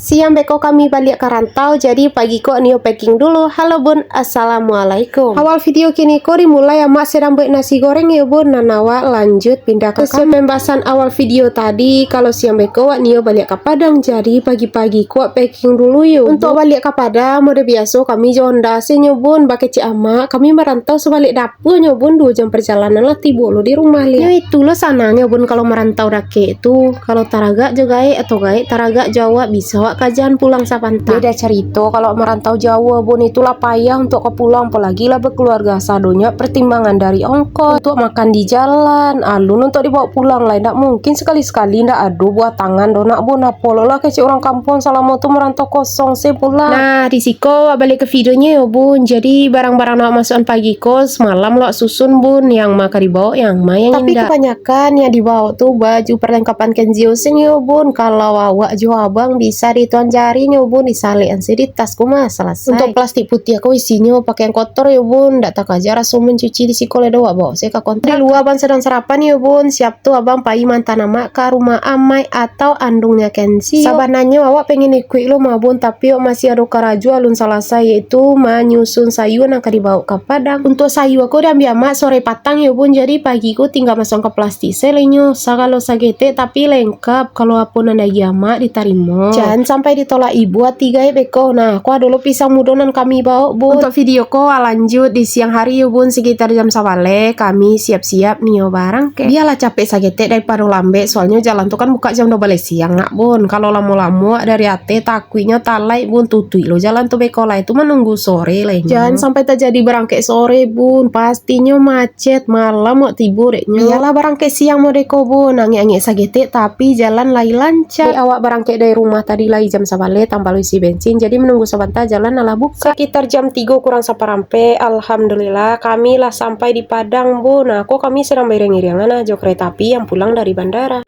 Siang beko kami balik ke rantau, jadi pagi kok Nio packing dulu. Halo bun, assalamualaikum. Awal video kini ko dimulai ya mak sedang buat nasi goreng ya bun. Nanawa lanjut pindah ke sesuai pembahasan awal video tadi. Kalau siang beko wak Nio balik ke Padang, jadi pagi-pagi kok packing dulu yuk. Untuk balik ke Padang, mode biasa kami jonda senyo bun, pakai cik ama. Kami merantau sebalik dapur nyo bun, 2 jam perjalanan lah tiba lo di rumah lihat. Ya itu lo sananya bun kalau merantau dake itu. Kalau taraga jogai atau gai taraga Jawa bisa wak kajian pulang sapanta. Beda cerita kalau merantau Jawa bun, itulah payah untuk ke pulang, apalagi lah berkeluarga sadonya pertimbangan dari ongkos untuk makan di jalan, alun untuk dibawa pulang lah tidak mungkin sekali-sekali ndak ada buat tangan donak bun apolo lah kecil orang kampung selama tuh merantau kosong saya pulang. Nah risiko balik ke videonya ya bun, jadi barang-barang nak masukan pagi kos malam lo susun bun, yang maka dibawa yang yang tapi indah. Kebanyakan yang dibawa tuh baju perlengkapan Kenzio ya bun, kalau awak jo abang bisa di tuan jari bun, disalian sih di tasku mah selesai. Untuk plastik putih aku isinya pakaian kotor ya bun, ndak tak aja rasa mencuci di sekolah doa bawa saya ke kontrak. Di luar abang sedang sarapan ya bun, siap tuh abang pai mantan nama ke rumah amai atau andungnya Kenzi. Sabananya awak pengen ikut lo mah bun, tapi masih ada karaju alun salah saya yaitu menyusun sayur yang akan dibawa ke Padang. Untuk sayur aku diambil mak sore patang ya bun, jadi pagiku tinggal masuk ke plastik selenyo kalau sagete tapi lengkap, kalau apa nanda mak diterima. Jangan sampai ditolak ibu hati guys beko. Nah aku dulu pisang mudonan kami bawa bun. Untuk video ko lanjut di siang hari ya bun, sekitar jam 11 kami siap-siap nio barang ke. Biarlah capek sagete daripada lambe, soalnya jalan tuh kan buka jam 12 siang nak bun. Kalau lama-lama dari ate takuinya talai bun, tutui lo jalan tuh beko lah itu menunggu sore lah. Jangan sampai terjadi berangke sore bun, pastinya macet malam mau tiba deknya. Biarlah berangke siang mau deko bun, angin-angin sagete tapi jalan lai lancar. Awak berangke dari rumah tadi lagi jam 11 tanpa isi bensin, jadi menunggu sebentar jalan ala buka. Sekitar jam 3 kurang seperampe, alhamdulillah kami lah sampai di Padang bun. Nah kok kami sedang beriring-iringan aja kereta api yang pulang dari bandara.